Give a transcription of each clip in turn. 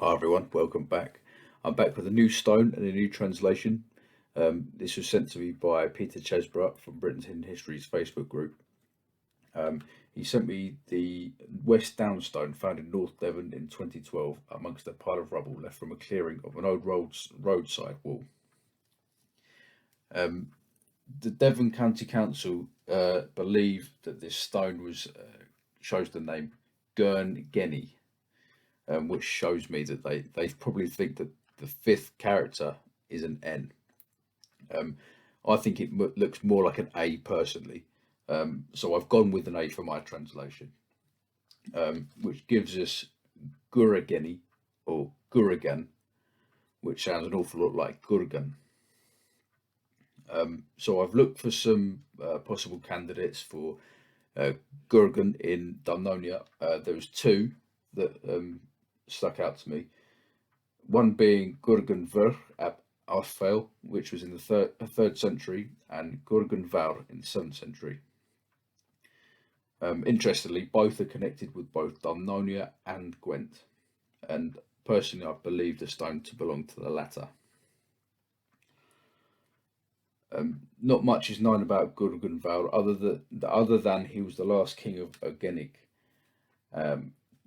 Hi everyone, welcome back. I'm back with a new stone and a new translation. This was sent to me by Peter Chesbrough from Britain's Hidden Histories Facebook group. Um, he sent me the West Downstone found in North Devon in 2012 amongst a pile of rubble left from a clearing of an old roadside wall. Um, the Devon County Council believe that this stone shows the name Gwrgan, which shows me that they probably think that the fifth character is an N. Um, I think it looks more like an A personally, so I've gone with an A for my translation, which gives us Gwrageni or Gwrgan, which sounds an awful lot like Gwrgan. So I've looked for some possible candidates for Gwrgan in Dumnonia. There was two that stuck out to me. One being Gwrgan Fawr at Arthfail, which was in the third century, and Gwrgan Fawr in the 7th century. Interestingly, both are connected with both Dumnonia and Gwent, and personally I believe the stone to belong to the latter. Not much is known about Gwrgan Fawr other than he was the last king of Ergenig,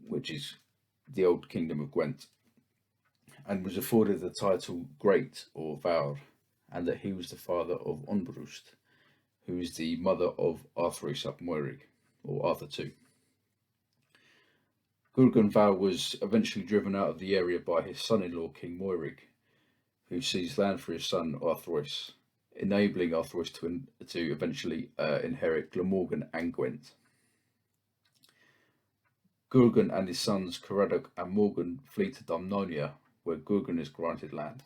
which is the old kingdom of Gwent, and was afforded the title Great or Fawr, and that he was the father of Onbrust, who is the mother of Arthurius ap Moerig, or Arthur II. Gwrgan Fawr was eventually driven out of the area by his son-in-law King Moerig, who seized land for his son Arthurius, enabling Arthurius to eventually inherit Glamorgan and Gwent. Gwrgan and his sons Caradog and Morgan flee to Dumnonia, where Gwrgan is granted land.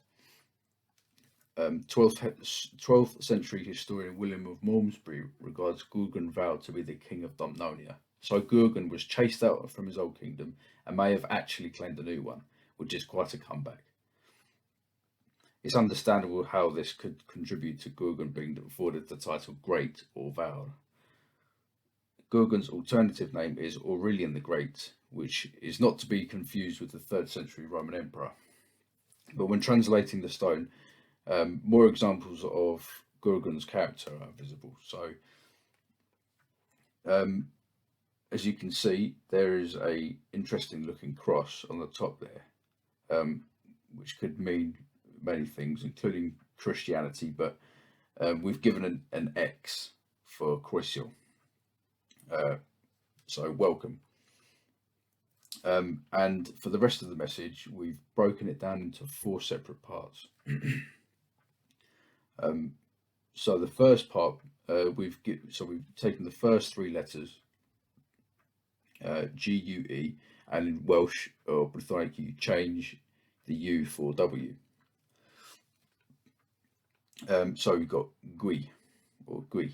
12th century historian William of Malmesbury regards Gwrgan Fawr to be the king of Dumnonia. So Gwrgan was chased out from his old kingdom and may have actually claimed a new one, which is quite a comeback. It's understandable how this could contribute to Gwrgan being afforded the title Great or Fawr. Gwrgan's alternative name is Aurelian the Great, which is not to be confused with the 3rd century Roman emperor. But when translating the stone, more examples of Gwrgan's character are visible. So, as you can see, there is a interesting looking cross on the top there, which could mean many things, including Christianity, but we've given an X for Croissant. So welcome. And for the rest of the message, we've broken it down into 4 separate parts. So the first part, we've taken the first 3 letters, GUE, and in Welsh or Brythonic you change the U for W. So we've got Gwi or Gwi.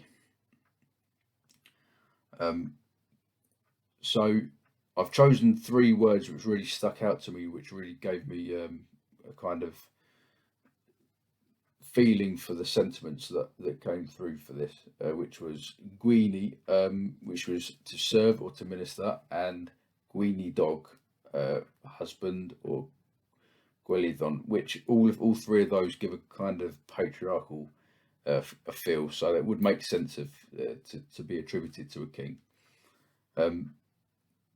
So I've chosen 3 words which really stuck out to me, which really gave me a kind of feeling for the sentiments that came through for this, which was Gwini, which was to serve or to minister, and Gwini dog, husband, or Gwelidon, which all 3 of those give a kind of patriarchal feel, so it would make sense of to be attributed to a king.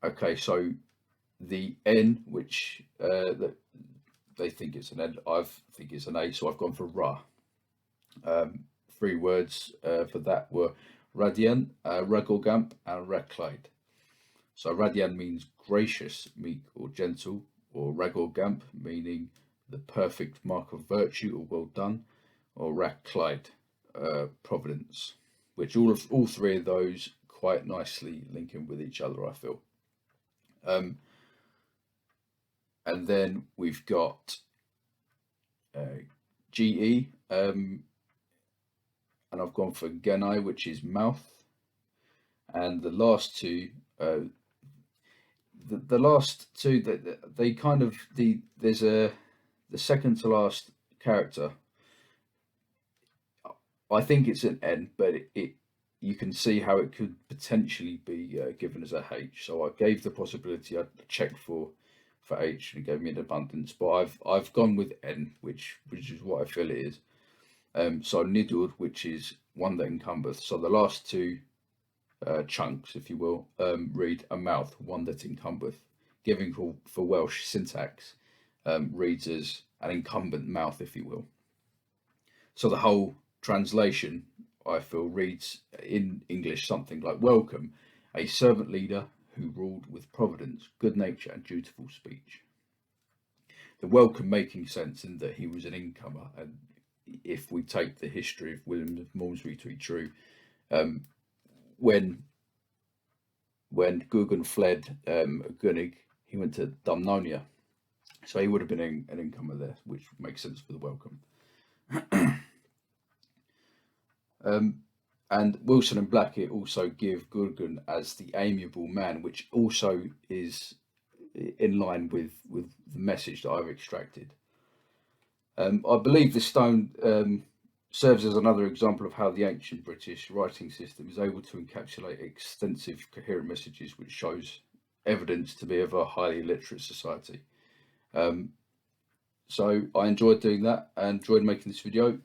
Okay, so the N, which that they think it's an N, I think it's an A, so I've gone for Ra. 3 words for that were Radian, Ragorgamp, and Raclide. So Radian means gracious, meek, or gentle, or Ragorgamp meaning the perfect mark of virtue or well done, or Raclide, providence, which all 3 of those quite nicely link in with each other, I feel. And then we've got GE, and I've gone for Genai, which is mouth, and the last 2, the last 2 that they kind of there's the second to last character. I think it's an N, but you can see how it could potentially be given as a H. So I gave the possibility. I checked for for H, and it gave me an abundance. But I've gone with N, which is what I feel it is. So nidud, which is one that encumbereth. So the last two chunks, if you will, read a mouth, one that encumbereth, giving for Welsh syntax, reads as an incumbent mouth, if you will. So the whole translation, I feel, reads in English something like, welcome, a servant leader who ruled with providence, good nature and dutiful speech. The welcome making sense in that he was an incomer, and if we take the history of William of Malmesbury to be true, when Gwrgan fled Gunnig, he went to Dumnonia, so he would have been an incomer there, which makes sense for the welcome. And Wilson and Blackett also give Gwrgan as the amiable man, which also is in line with the message that I've extracted. I believe the stone serves as another example of how the ancient British writing system is able to encapsulate extensive coherent messages, which shows evidence to be of a highly literate society. So I enjoyed doing that and enjoyed making this video.